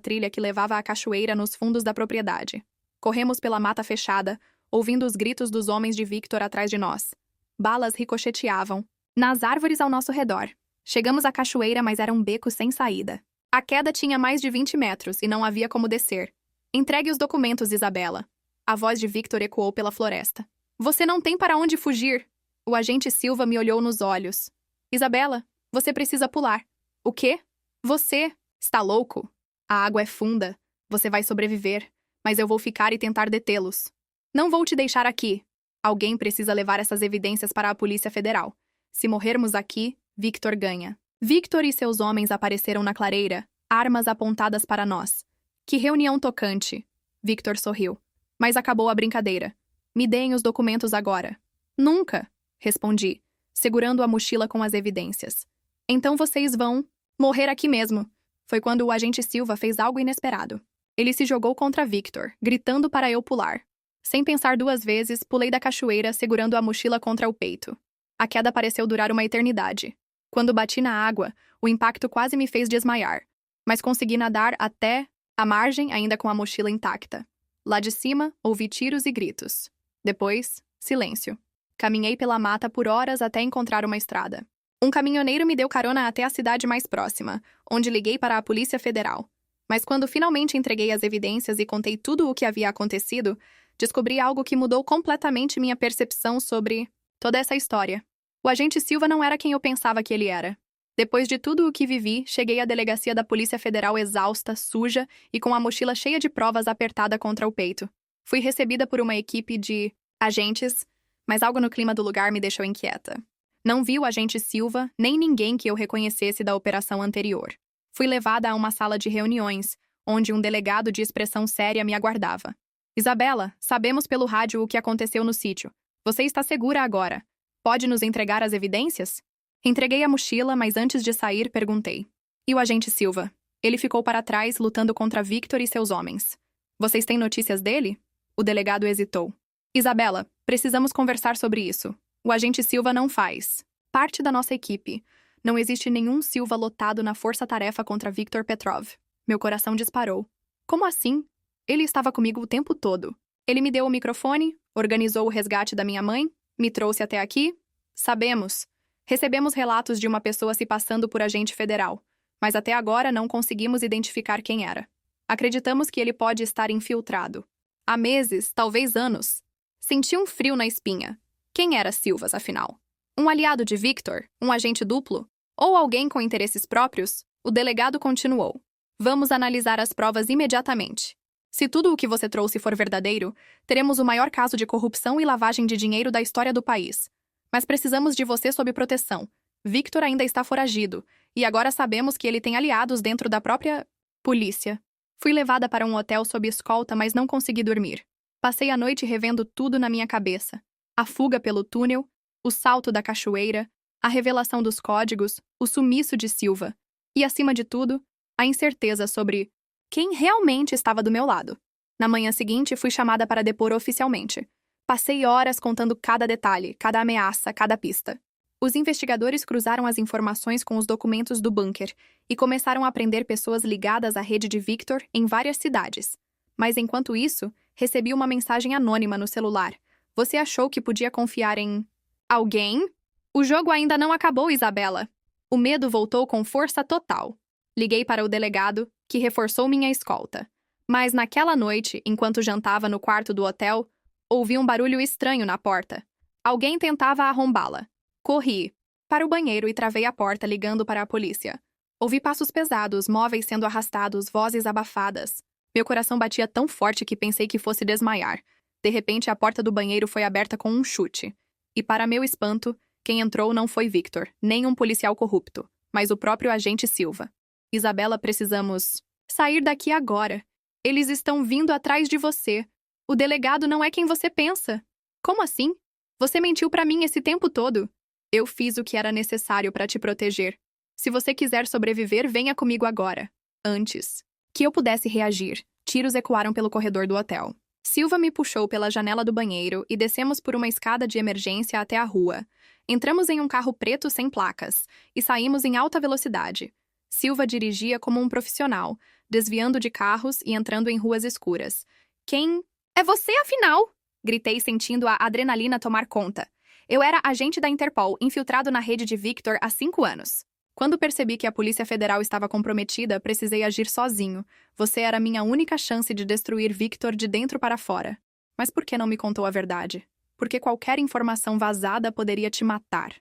trilha que levava à cachoeira nos fundos da propriedade. Corremos pela mata fechada, ouvindo os gritos dos homens de Victor atrás de nós. Balas ricocheteavam nas árvores ao nosso redor. Chegamos à cachoeira, mas era um beco sem saída. A queda tinha mais de 20 metros e não havia como descer. Entregue os documentos, Isabela. A voz de Victor ecoou pela floresta. Você não tem para onde fugir. O agente Silva me olhou nos olhos. Isabela, você precisa pular. O quê? Você está louco? A água é funda. Você vai sobreviver, mas eu vou ficar e tentar detê-los. Não vou te deixar aqui. Alguém precisa levar essas evidências para a Polícia Federal. Se morrermos aqui, Victor ganha. Victor e seus homens apareceram na clareira, armas apontadas para nós. Que reunião tocante. Victor sorriu. Mas acabou a brincadeira. Me deem os documentos agora. Nunca, respondi, segurando a mochila com as evidências. Então vocês vão morrer aqui mesmo. Foi quando o agente Silva fez algo inesperado. Ele se jogou contra Victor, gritando para eu pular. Sem pensar 2 vezes, pulei da cachoeira, segurando a mochila contra o peito. A queda pareceu durar uma eternidade. Quando bati na água, o impacto quase me fez desmaiar, mas consegui nadar até a margem ainda com a mochila intacta. Lá de cima, ouvi tiros e gritos. Depois, silêncio. Caminhei pela mata por horas até encontrar uma estrada. Um caminhoneiro me deu carona até a cidade mais próxima, onde liguei para a Polícia Federal. Mas quando finalmente entreguei as evidências e contei tudo o que havia acontecido, descobri algo que mudou completamente minha percepção sobre toda essa história. O agente Silva não era quem eu pensava que ele era. Depois de tudo o que vivi, cheguei à delegacia da Polícia Federal exausta, suja e com a mochila cheia de provas apertada contra o peito. Fui recebida por uma equipe de agentes, mas algo no clima do lugar me deixou inquieta. Não vi o agente Silva, nem ninguém que eu reconhecesse da operação anterior. Fui levada a uma sala de reuniões, onde um delegado de expressão séria me aguardava. Isabela, sabemos pelo rádio o que aconteceu no sítio. Você está segura agora. Pode nos entregar as evidências? Entreguei a mochila, mas antes de sair, perguntei. E o agente Silva? Ele ficou para trás, lutando contra Victor e seus homens. Vocês têm notícias dele? O delegado hesitou. Isabela, precisamos conversar sobre isso. O agente Silva não faz parte da nossa equipe. Não existe nenhum Silva lotado na força-tarefa contra Victor Petrov. Meu coração disparou. Como assim? Ele estava comigo o tempo todo. Ele me deu o microfone, organizou o resgate da minha mãe, me trouxe até aqui. Sabemos. Recebemos relatos de uma pessoa se passando por agente federal, mas até agora não conseguimos identificar quem era. Acreditamos que ele pode estar infiltrado. Há meses, talvez anos. Senti um frio na espinha. Quem era Silvas, afinal? Um aliado de Victor? Um agente duplo? Ou alguém com interesses próprios? O delegado continuou. Vamos analisar as provas imediatamente. Se tudo o que você trouxe for verdadeiro, teremos o maior caso de corrupção e lavagem de dinheiro da história do país. Mas precisamos de você sob proteção. Victor ainda está foragido, e agora sabemos que ele tem aliados dentro da própria polícia. Fui levada para um hotel sob escolta, mas não consegui dormir. Passei a noite revendo tudo na minha cabeça. A fuga pelo túnel, o salto da cachoeira, a revelação dos códigos, o sumiço de Silva. E, acima de tudo, a incerteza sobre quem realmente estava do meu lado. Na manhã seguinte, fui chamada para depor oficialmente. Passei horas contando cada detalhe, cada ameaça, cada pista. Os investigadores cruzaram as informações com os documentos do bunker e começaram a prender pessoas ligadas à rede de Victor em várias cidades. Mas enquanto isso, recebi uma mensagem anônima no celular. Você achou que podia confiar em alguém? O jogo ainda não acabou, Isabela. O medo voltou com força total. Liguei para o delegado, que reforçou minha escolta. Mas naquela noite, enquanto jantava no quarto do hotel, ouvi um barulho estranho na porta. Alguém tentava arrombá-la. Corri para o banheiro e travei a porta, ligando para a polícia. Ouvi passos pesados, móveis sendo arrastados, vozes abafadas. Meu coração batia tão forte que pensei que fosse desmaiar. De repente, a porta do banheiro foi aberta com um chute. E, para meu espanto, quem entrou não foi Victor, nem um policial corrupto, mas o próprio agente Silva. Isabela, precisamos sair daqui agora. Eles estão vindo atrás de você. O delegado não é quem você pensa. Como assim? Você mentiu para mim esse tempo todo. Eu fiz o que era necessário para te proteger. Se você quiser sobreviver, venha comigo agora. Antes que eu pudesse reagir, tiros ecoaram pelo corredor do hotel. Silva me puxou pela janela do banheiro e descemos por uma escada de emergência até a rua. Entramos em um carro preto sem placas e saímos em alta velocidade. Silva dirigia como um profissional, desviando de carros e entrando em ruas escuras. Quem é você, afinal? Gritei, sentindo a adrenalina tomar conta. Eu era agente da Interpol, infiltrado na rede de Victor há 5 anos. Quando percebi que a Polícia Federal estava comprometida, precisei agir sozinho. Você era minha única chance de destruir Victor de dentro para fora. Mas por que não me contou a verdade? Porque qualquer informação vazada poderia te matar.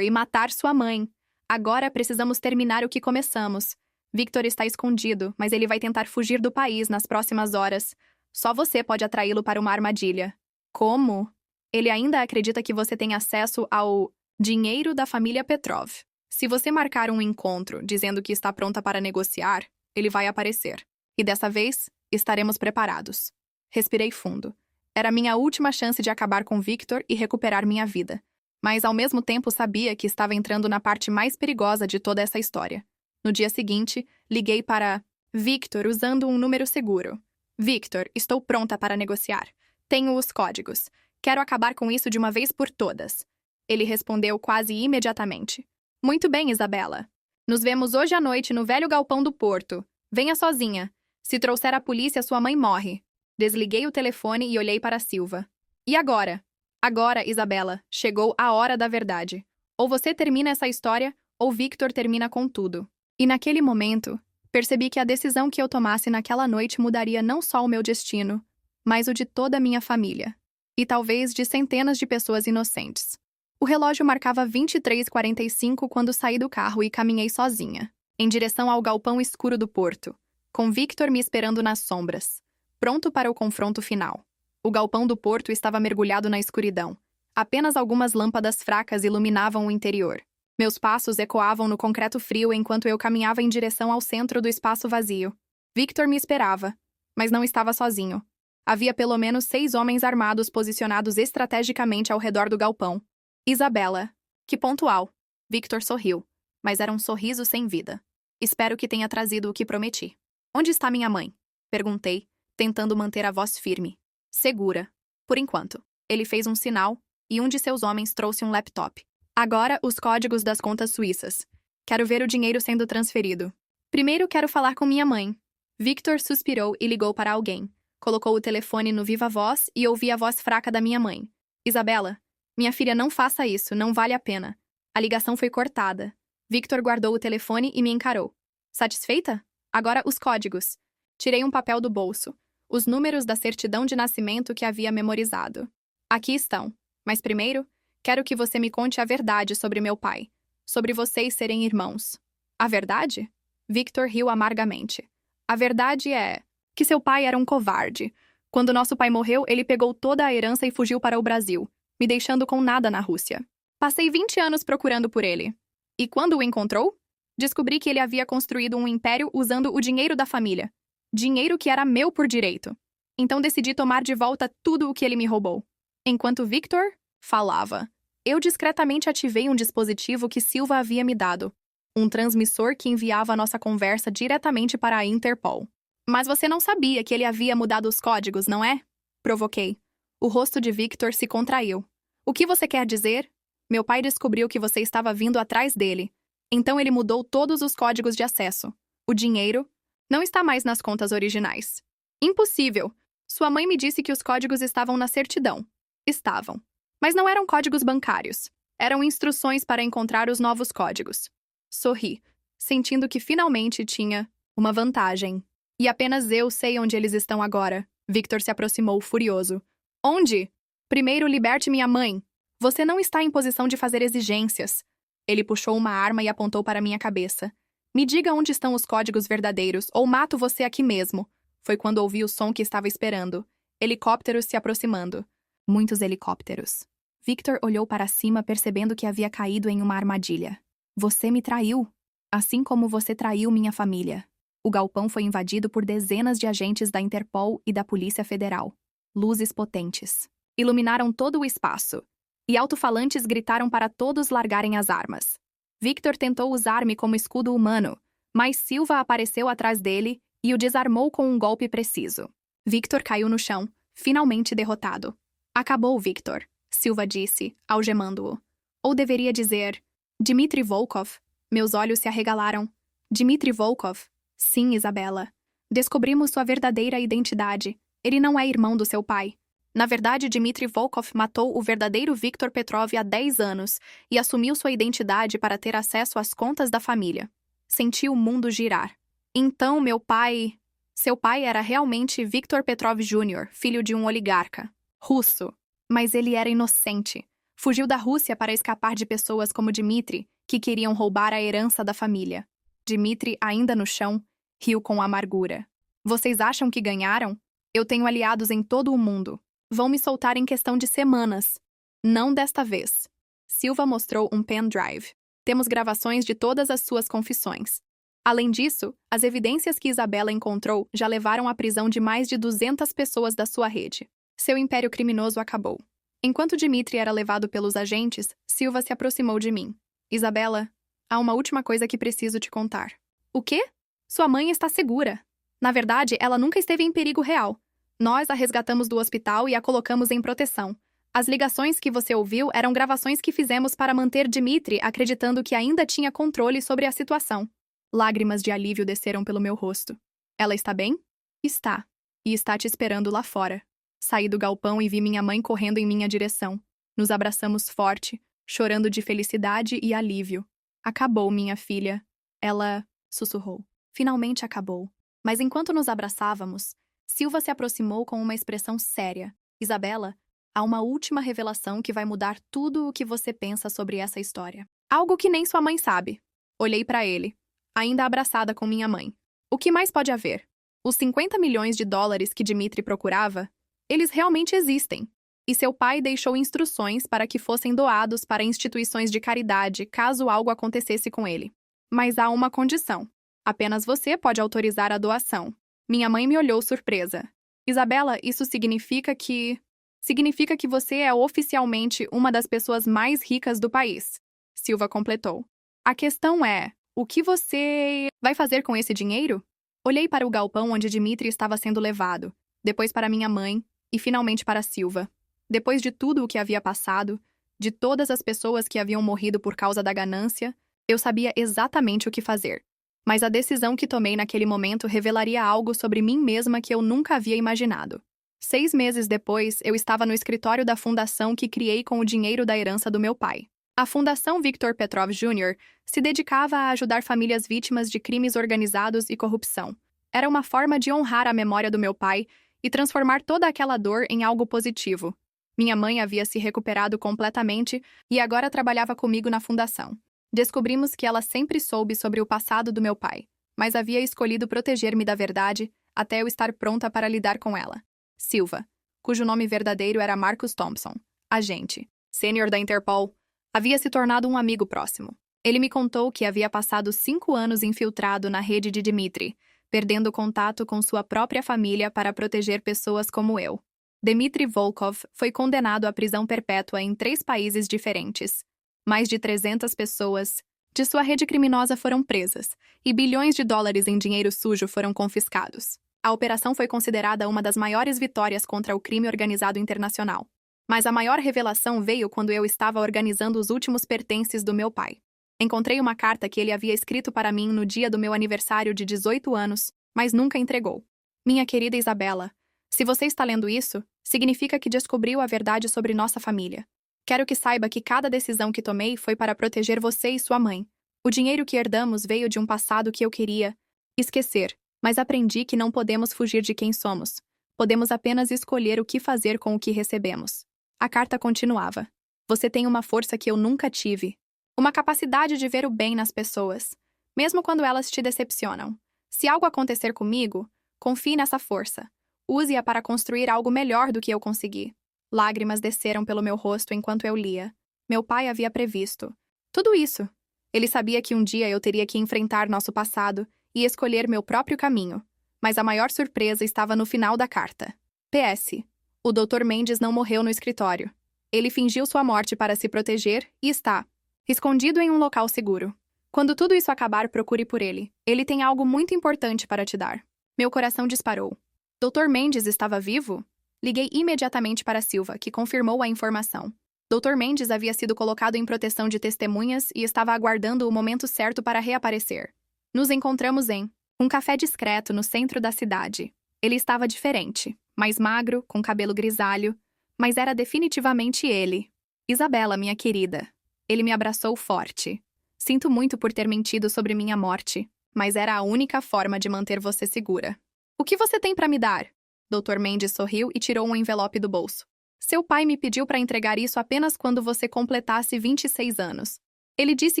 E matar sua mãe. Agora precisamos terminar o que começamos. Victor está escondido, mas ele vai tentar fugir do país nas próximas horas. Só você pode atraí-lo para uma armadilha. Como? Ele ainda acredita que você tem acesso ao dinheiro da família Petrov. Se você marcar um encontro dizendo que está pronta para negociar, ele vai aparecer. E dessa vez, estaremos preparados. Respirei fundo. Era minha última chance de acabar com Victor e recuperar minha vida. Mas ao mesmo tempo sabia que estava entrando na parte mais perigosa de toda essa história. No dia seguinte, liguei para Victor usando um número seguro. Victor, estou pronta para negociar. Tenho os códigos. Quero acabar com isso de uma vez por todas. Ele respondeu quase imediatamente. Muito bem, Isabela. Nos vemos hoje à noite no velho galpão do porto. Venha sozinha. Se trouxer a polícia, sua mãe morre. Desliguei o telefone e olhei para Silva. E agora? Agora, Isabela, chegou a hora da verdade. Ou você termina essa história, ou Victor termina com tudo. E naquele momento, percebi que a decisão que eu tomasse naquela noite mudaria não só o meu destino, mas o de toda a minha família. E talvez de centenas de pessoas inocentes. O relógio marcava 23h45 quando saí do carro e caminhei sozinha, em direção ao galpão escuro do porto, com Victor me esperando nas sombras, pronto para o confronto final. O galpão do porto estava mergulhado na escuridão. Apenas algumas lâmpadas fracas iluminavam o interior. Meus passos ecoavam no concreto frio enquanto eu caminhava em direção ao centro do espaço vazio. Victor me esperava, mas não estava sozinho. Havia pelo menos 6 homens armados posicionados estrategicamente ao redor do galpão. Isabela. Que pontual. Victor sorriu, mas era um sorriso sem vida. Espero que tenha trazido o que prometi. Onde está minha mãe? Perguntei, tentando manter a voz firme. Segura. Por enquanto. Ele fez um sinal, e um de seus homens trouxe um laptop. Agora, os códigos das contas suíças. Quero ver o dinheiro sendo transferido. Primeiro quero falar com minha mãe. Victor suspirou e ligou para alguém. Colocou o telefone no viva voz e ouvi a voz fraca da minha mãe. Isabela. Minha filha, não faça isso, não vale a pena. A ligação foi cortada. Victor guardou o telefone e me encarou. Satisfeita? Agora os códigos. Tirei um papel do bolso. Os números da certidão de nascimento que havia memorizado. Aqui estão. Mas primeiro, quero que você me conte a verdade sobre meu pai. Sobre vocês serem irmãos. A verdade? Victor riu amargamente. A verdade é que seu pai era um covarde. Quando nosso pai morreu, ele pegou toda a herança e fugiu para o Brasil, me deixando com nada na Rússia. Passei 20 anos procurando por ele. E quando o encontrou, descobri que ele havia construído um império usando o dinheiro da família. Dinheiro que era meu por direito. Então decidi tomar de volta tudo o que ele me roubou. Enquanto Victor falava, eu discretamente ativei um dispositivo que Silva havia me dado. Um transmissor que enviava a nossa conversa diretamente para a Interpol. Mas você não sabia que ele havia mudado os códigos, não é? Provoquei. O rosto de Victor se contraiu. O que você quer dizer? Meu pai descobriu que você estava vindo atrás dele. Então ele mudou todos os códigos de acesso. O dinheiro não está mais nas contas originais. Impossível! Sua mãe me disse que os códigos estavam na certidão. Estavam. Mas não eram códigos bancários. Eram instruções para encontrar os novos códigos. Sorri. sentindo que finalmente tinha uma vantagem. E apenas eu sei onde eles estão agora. Victor se aproximou furioso. Onde? Primeiro liberte minha mãe. Você não está em posição de fazer exigências. Ele puxou uma arma e apontou para minha cabeça. Me diga onde estão os códigos verdadeiros, ou mato você aqui mesmo. Foi quando ouvi o som que estava esperando. Helicópteros se aproximando. Muitos helicópteros. Victor olhou para cima, percebendo que havia caído em uma armadilha. Você me traiu. Assim como você traiu minha família. O galpão foi invadido por dezenas de agentes da Interpol e da Polícia Federal. Luzes potentes iluminaram todo o espaço, e alto-falantes gritaram para todos largarem as armas. Victor tentou usar-me como escudo humano, mas Silva apareceu atrás dele e o desarmou com um golpe preciso. Victor caiu no chão, finalmente derrotado. Acabou, Victor, Silva disse, algemando-o. Ou deveria dizer, Dmitry Volkov. Meus olhos se arregalaram. Dmitry Volkov. Sim, Isabela. Descobrimos sua verdadeira identidade. Ele não é irmão do seu pai. Na verdade, Dmitry Volkov matou o verdadeiro Viktor Petrov há 10 anos e assumiu sua identidade para ter acesso às contas da família. Senti o mundo girar. Então, meu pai... Seu pai era realmente Viktor Petrov Jr., filho de um oligarca. Russo. Mas ele era inocente. Fugiu da Rússia para escapar de pessoas como Dmitry, que queriam roubar a herança da família. Dmitry, ainda no chão, riu com amargura. Vocês acham que ganharam? Eu tenho aliados em todo o mundo. Vão me soltar em questão de semanas. Não desta vez. Silva mostrou um pendrive. Temos gravações de todas as suas confissões. Além disso, as evidências que Isabela encontrou já levaram à prisão de mais de 200 pessoas da sua rede. Seu império criminoso acabou. Enquanto Dmitry era levado pelos agentes, Silva se aproximou de mim. Isabela, há uma última coisa que preciso te contar. O quê? Sua mãe está segura. Na verdade, ela nunca esteve em perigo real. Nós a resgatamos do hospital e a colocamos em proteção. As ligações que você ouviu eram gravações que fizemos para manter Dmitry acreditando que ainda tinha controle sobre a situação. Lágrimas de alívio desceram pelo meu rosto. Ela está bem? Está. E está te esperando lá fora. Saí do galpão e vi minha mãe correndo em minha direção. Nos abraçamos forte, chorando de felicidade e alívio. Acabou, minha filha. Ela sussurrou. Finalmente acabou. Mas enquanto nos abraçávamos, Silva se aproximou com uma expressão séria. Isabela, há uma última revelação que vai mudar tudo o que você pensa sobre essa história. Algo que nem sua mãe sabe. Olhei para ele, ainda abraçada com minha mãe. O que mais pode haver? Os 50 milhões de dólares que Dmitry procurava, eles realmente existem. E seu pai deixou instruções para que fossem doados para instituições de caridade caso algo acontecesse com ele. Mas há uma condição. Apenas você pode autorizar a doação. Minha mãe me olhou surpresa. Isabela, isso significa que... Significa que você é oficialmente uma das pessoas mais ricas do país. Silva completou. A questão é, o que você vai fazer com esse dinheiro? Olhei para o galpão onde Dmitry estava sendo levado, depois para minha mãe e finalmente para Silva. Depois de tudo o que havia passado, de todas as pessoas que haviam morrido por causa da ganância, eu sabia exatamente o que fazer. Mas a decisão que tomei naquele momento revelaria algo sobre mim mesma que eu nunca havia imaginado. 6 meses depois, eu estava no escritório da fundação que criei com o dinheiro da herança do meu pai. A Fundação Viktor Petrov Jr. se dedicava a ajudar famílias vítimas de crimes organizados e corrupção. Era uma forma de honrar a memória do meu pai e transformar toda aquela dor em algo positivo. Minha mãe havia se recuperado completamente e agora trabalhava comigo na fundação. Descobrimos que ela sempre soube sobre o passado do meu pai, mas havia escolhido proteger-me da verdade até eu estar pronta para lidar com ela. Silva, cujo nome verdadeiro era Marcus Thompson, agente, sênior da Interpol, havia se tornado um amigo próximo. Ele me contou que havia passado 5 anos infiltrado na rede de Dmitry, perdendo contato com sua própria família para proteger pessoas como eu. Dmitry Volkov foi condenado à prisão perpétua em 3 países diferentes. Mais de 300 pessoas de sua rede criminosa foram presas, e bilhões de dólares em dinheiro sujo foram confiscados. A operação foi considerada uma das maiores vitórias contra o crime organizado internacional. Mas a maior revelação veio quando eu estava organizando os últimos pertences do meu pai. Encontrei uma carta que ele havia escrito para mim no dia do meu aniversário de 18 anos, mas nunca entregou. Minha querida Isabela, se você está lendo isso, significa que descobriu a verdade sobre nossa família. Quero que saiba que cada decisão que tomei foi para proteger você e sua mãe. O dinheiro que herdamos veio de um passado que eu queria esquecer, mas aprendi que não podemos fugir de quem somos. Podemos apenas escolher o que fazer com o que recebemos. A carta continuava. Você tem uma força que eu nunca tive. Uma capacidade de ver o bem nas pessoas, mesmo quando elas te decepcionam. Se algo acontecer comigo, confie nessa força. Use-a para construir algo melhor do que eu consegui. Lágrimas desceram pelo meu rosto enquanto eu lia. Meu pai havia previsto tudo isso. Ele sabia que um dia eu teria que enfrentar nosso passado e escolher meu próprio caminho. Mas a maior surpresa estava no final da carta. PS. O Dr. Mendes não morreu no escritório. Ele fingiu sua morte para se proteger e está escondido em um local seguro. Quando tudo isso acabar, procure por ele. Ele tem algo muito importante para te dar. Meu coração disparou. Dr. Mendes estava vivo? Liguei imediatamente para Silva, que confirmou a informação. Dr. Mendes havia sido colocado em proteção de testemunhas e estava aguardando o momento certo para reaparecer. Nos encontramos em um café discreto no centro da cidade. Ele estava diferente, mais magro, com cabelo grisalho, mas era definitivamente ele. Isabela, minha querida. Ele me abraçou forte. Sinto muito por ter mentido sobre minha morte, mas era a única forma de manter você segura. O que você tem para me dar? Dr. Mendes sorriu e tirou um envelope do bolso. Seu pai me pediu para entregar isso apenas quando você completasse 26 anos. Ele disse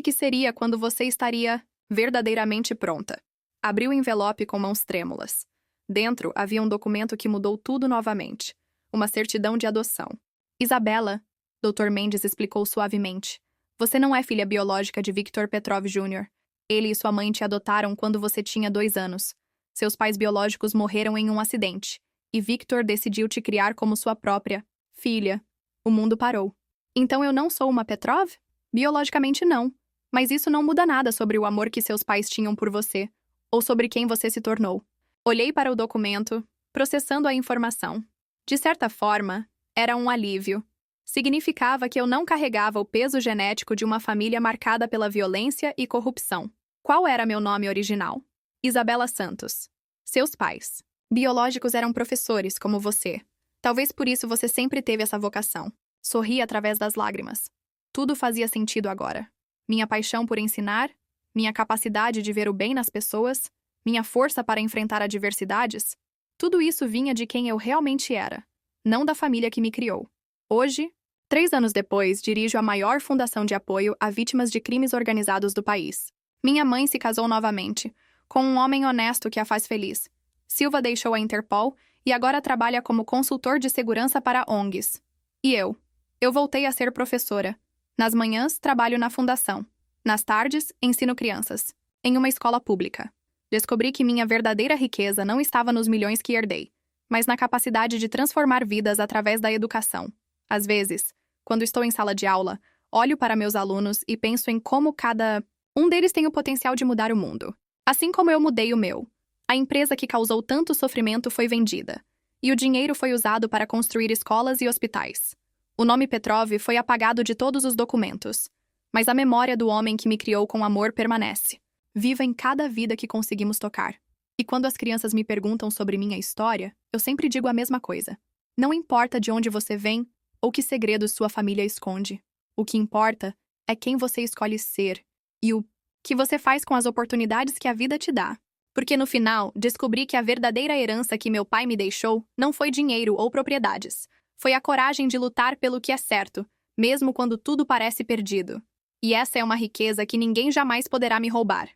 que seria quando você estaria verdadeiramente pronta. Abriu o envelope com mãos trêmulas. Dentro havia um documento que mudou tudo novamente. Uma certidão de adoção. Isabela, Dr. Mendes explicou suavemente. Você não é filha biológica de Victor Petrov Jr. Ele e sua mãe te adotaram quando você tinha 2 anos. Seus pais biológicos morreram em um acidente, e Victor decidiu te criar como sua própria filha. O mundo parou. Então eu não sou uma Petrov? Biologicamente não. Mas isso não muda nada sobre o amor que seus pais tinham por você, ou sobre quem você se tornou. Olhei para o documento, processando a informação. De certa forma, era um alívio. Significava que eu não carregava o peso genético de uma família marcada pela violência e corrupção. Qual era meu nome original? Isabela Santos. Seus pais biológicos eram professores, como você. Talvez por isso você sempre teve essa vocação. Sorri através das lágrimas. Tudo fazia sentido agora. Minha paixão por ensinar, minha capacidade de ver o bem nas pessoas, minha força para enfrentar adversidades, tudo isso vinha de quem eu realmente era, não da família que me criou. Hoje, 3 anos depois, dirijo a maior fundação de apoio a vítimas de crimes organizados do país. Minha mãe se casou novamente, com um homem honesto que a faz feliz. Silva deixou a Interpol e agora trabalha como consultor de segurança para ONGs. E eu? Eu voltei a ser professora. Nas manhãs, trabalho na fundação. Nas tardes, ensino crianças. Em uma escola pública. Descobri que minha verdadeira riqueza não estava nos milhões que herdei, mas na capacidade de transformar vidas através da educação. Às vezes, quando estou em sala de aula, olho para meus alunos e penso em como cada um deles tem o potencial de mudar o mundo. Assim como eu mudei o meu. A empresa que causou tanto sofrimento foi vendida, e o dinheiro foi usado para construir escolas e hospitais. O nome Petrov foi apagado de todos os documentos, mas a memória do homem que me criou com amor permanece, viva em cada vida que conseguimos tocar. E quando as crianças me perguntam sobre minha história, eu sempre digo a mesma coisa. Não importa de onde você vem ou que segredos sua família esconde. O que importa é quem você escolhe ser e o que você faz com as oportunidades que a vida te dá. Porque no final, descobri que a verdadeira herança que meu pai me deixou não foi dinheiro ou propriedades. Foi a coragem de lutar pelo que é certo, mesmo quando tudo parece perdido. E essa é uma riqueza que ninguém jamais poderá me roubar.